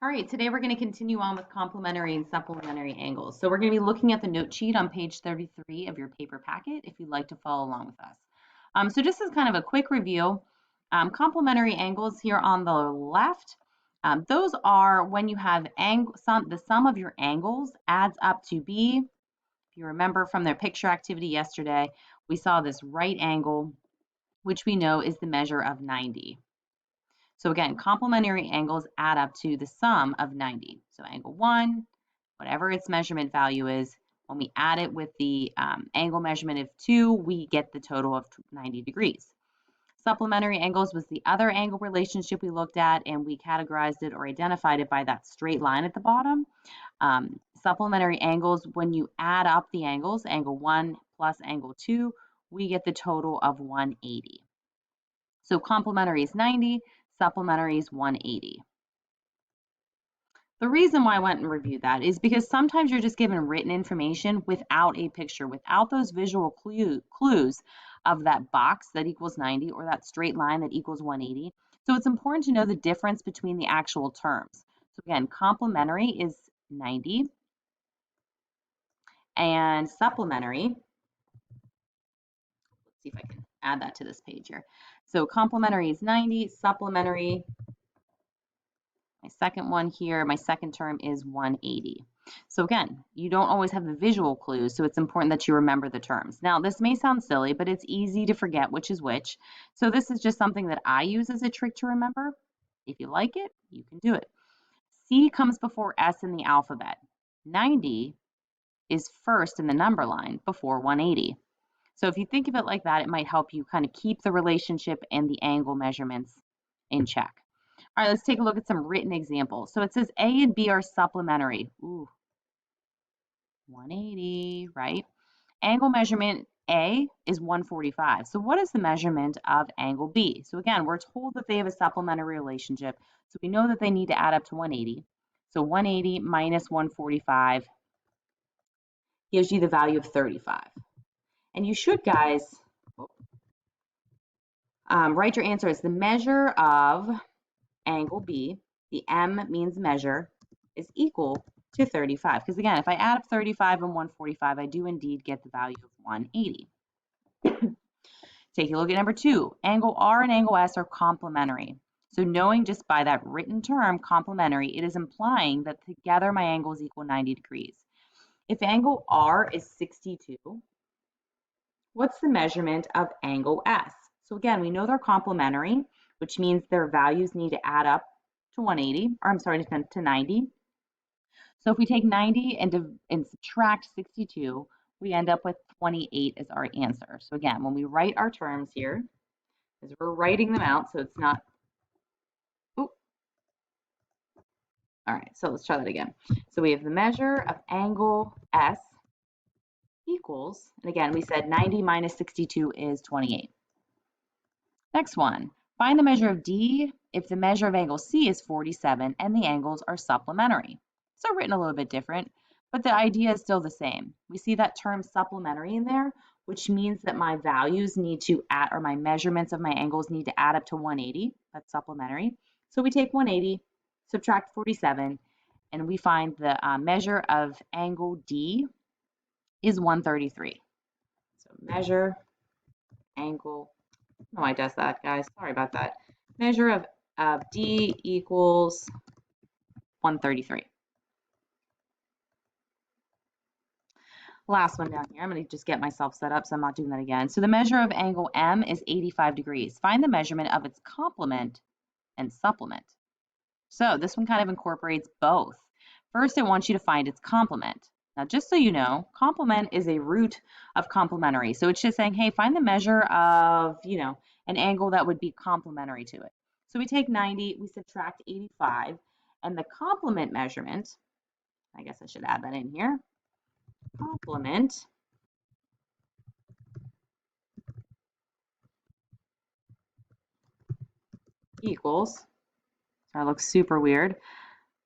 All right, today we're going to continue on with complementary and supplementary angles. So we're going to be looking at the note sheet on page 33 of your paper packet if you'd like to follow along with us. So just as kind of a quick review, complementary angles here on the left, those are when you have the sum of your angles adds up to be, if you remember from their picture activity yesterday, we saw this right angle, which we know is the measure of 90. So again, complementary angles add up to the sum of 90. So angle 1, whatever its measurement value is, when we add it with the angle measurement of 2, we get the total of 90 degrees. Supplementary angles was the other angle relationship we looked at, and we categorized it or identified it by that straight line at the bottom. Supplementary angles, when you add up the angles, angle 1 plus angle 2, we get the total of 180. So complementary is 90, supplementary is 180. The reason why I went and reviewed that is because sometimes you're just given written information without a picture, without those visual clues of that box that equals 90 or that straight line that equals 180. So it's important to know the difference between the actual terms. So again, complementary is 90 and supplementary, let's see if I can add that to this page here. So complementary is 90, supplementary, my second one here, my second term is 180. So again, you don't always have the visual clues, so it's important that you remember the terms. Now, this may sound silly, but it's easy to forget which is which. So this is just something that I use as a trick to remember. If you like it, you can do it. C comes before S in the alphabet. 90 is first in the number line before 180. So if you think of it like that, it might help you kind of keep the relationship and the angle measurements in check. All right, let's take a look at some written examples. So it says A and B are supplementary. Ooh, 180, right? Angle measurement A is 145. So what is the measurement of angle B? So again, we're told that they have a supplementary relationship. So we know that they need to add up to 180. So 180 minus 145 gives you the value of 35. And you should, guys, write your answer as the measure of angle B, the M means measure, is equal to 35. Because again, if I add up 35 and 145, I do indeed get the value of 180. Take a look at number 2. Angle R and angle S are complementary. So knowing just by that written term, complementary, it is implying that together my angles equal 90 degrees. If angle R is 62, what's the measurement of angle S? So again, we know they're complementary, which means their values need to add up to 180, or I'm sorry, to 90. So if we take 90 and subtract 62, we end up with 28 as our answer. So again, when we write our terms here, as we're writing them out, so it's not, ooh, all right, so let's try that again. So we have the measure of angle S equals, and again, we said 90 minus 62 is 28. Next one, find the measure of D if the measure of angle C is 47 and the angles are supplementary. So written a little bit different, but the idea is still the same. We see that term supplementary in there, which means that my values need to add, or my measurements of my angles need to add up to 180. That's supplementary. So we take 180, subtract 47, and we find the measure of angle D is 133. So measure angle, no, I does that, guys. Sorry about that. Measure of D equals 133. Last one down here. I'm going to just get myself set up so I'm not doing that again. So the measure of angle M is 85 degrees. Find the measurement of its complement and supplement. So this one kind of incorporates both. First, it wants you to find its complement. Now, just so you know, complement is a root of complementary. So it's just saying, hey, find the measure of, an angle that would be complementary to it. So we take 90, we subtract 85, and the complement measurement, I guess I should add that in here, complement equals, that looks super weird,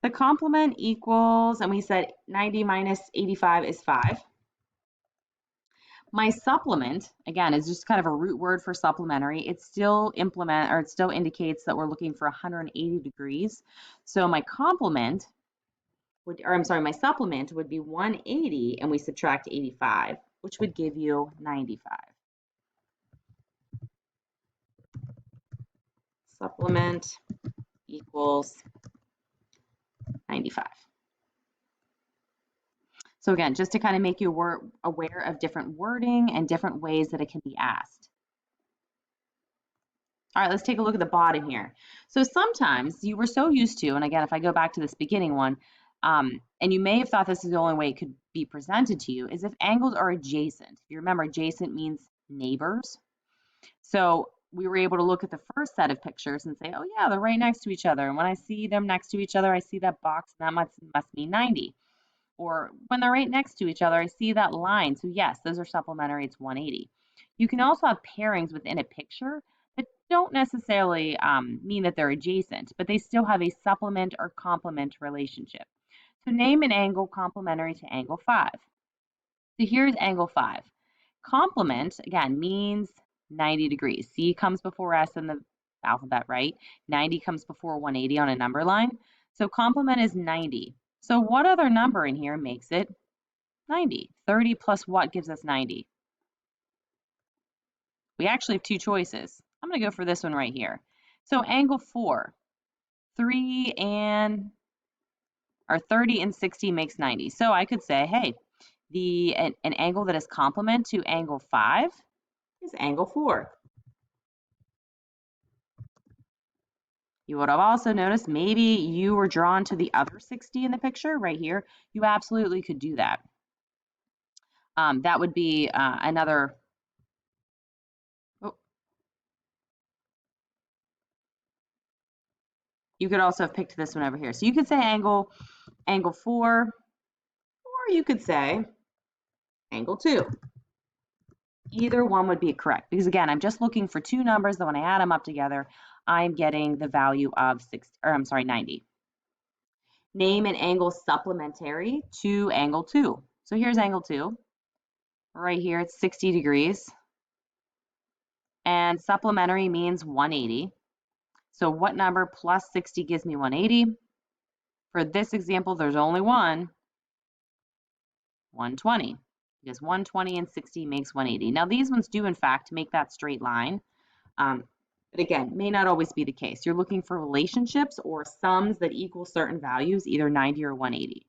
the complement equals, and we said 90 minus 85 is 5. My supplement, again, is just kind of a root word for supplementary. It still it still indicates that we're looking for 180 degrees. So my complement my supplement would be 180 and we subtract 85, which would give you 95. Supplement equals 95. So again, just to kind of make you aware of different wording and different ways that it can be asked. All right, let's take a look at the bottom here. So sometimes you were so used to, and again, if I go back to this beginning one, and you may have thought this is the only way it could be presented to you, is if angles are adjacent. If you remember, adjacent means neighbors. So we were able to look at the first set of pictures and say, oh yeah, they're right next to each other. And when I see them next to each other, I see that box, and that must mean 90. Or when they're right next to each other, I see that line. So yes, those are supplementary, it's 180. You can also have pairings within a picture that don't necessarily mean that they're adjacent, but they still have a supplement or complement relationship. So name an angle complementary to angle 5. So here's angle 5. Complement, again, means 90 degrees. C comes before S in the alphabet, right? 90 comes before 180 on a number line. So complement is 90. So what other number in here makes it 90? 30 plus what gives us 90? We actually have two choices. I'm going to go for this one right here. So angle 4, 30 and 60 makes 90. So I could say, hey, an angle that is complement to angle 5 is angle 4. You would have also noticed maybe you were drawn to the other 60 in the picture right here. You absolutely could do that. That would be another. Oh, you could also have picked this one over here. So you could say angle 4, or you could say angle 2. Either one would be correct because again, I'm just looking for two numbers that when I add them up together, I'm getting the value of 90. Name an angle supplementary to angle 2. So here's angle 2. Right here, it's 60 degrees. And supplementary means 180. So what number plus 60 gives me 180? For this example, there's only one, 120. Because 120 and 60 makes 180. Now these ones do in fact make that straight line. But again, may not always be the case. You're looking for relationships or sums that equal certain values, either 90 or 180.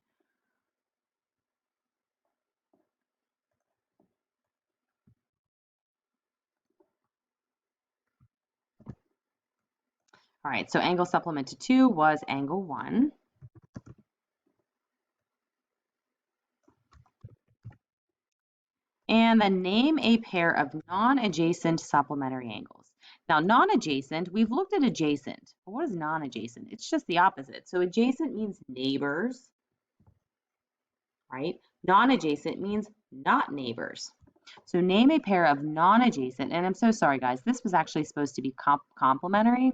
All right, so angle supplement to 2 was angle 1. And then name a pair of non-adjacent supplementary angles. Now, non-adjacent, we've looked at adjacent. But what is non-adjacent? It's just the opposite. So adjacent means neighbors, right? Non-adjacent means not neighbors. So name a pair of non-adjacent, and I'm so sorry, guys. This was actually supposed to be complementary,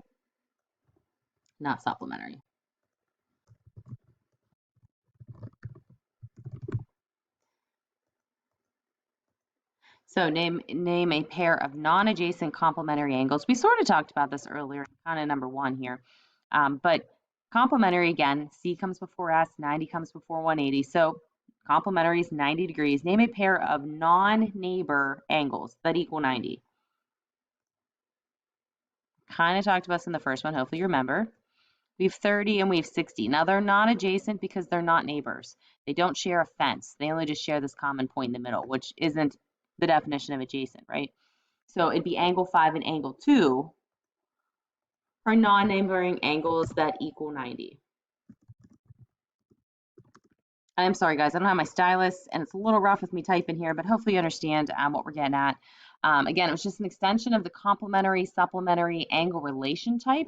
not supplementary. So name a pair of non-adjacent complementary angles. We sort of talked about this earlier, kind of number 1 here. But complementary, again, C comes before S, 90 comes before 180. So complementary is 90 degrees. Name a pair of non-neighbor angles that equal 90. Kind of talked about this in the first one, hopefully you remember. We have 30 and we have 60. Now they're not adjacent because they're not neighbors. They don't share a fence. They only just share this common point in the middle, which isn't the definition of adjacent, right? So it'd be angle 5 and angle 2 are non-neighboring angles that equal 90. I'm sorry, guys, I don't have my stylus, and it's a little rough with me typing here, but hopefully you understand what we're getting at. Again, it was just an extension of the complementary, supplementary angle relation type.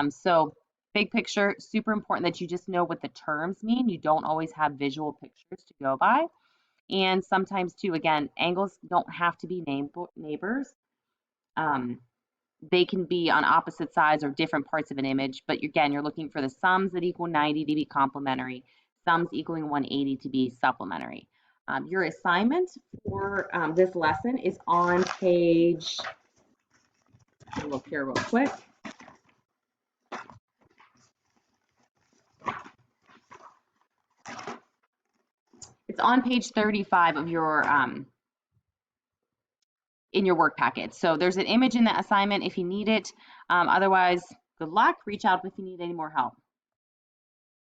So big picture, super important that you just know what the terms mean. You don't always have visual pictures to go by. And sometimes too, again, angles don't have to be neighbors. They can be on opposite sides or different parts of an image, but again, you're looking for the sums that equal 90 to be complementary, sums equaling 180 to be supplementary. Your assignment for this lesson is on page, I'll look here real quick. It's on page 35 of your in your work packet. So there's an image in that assignment if you need it. Otherwise, good luck. Reach out if you need any more help.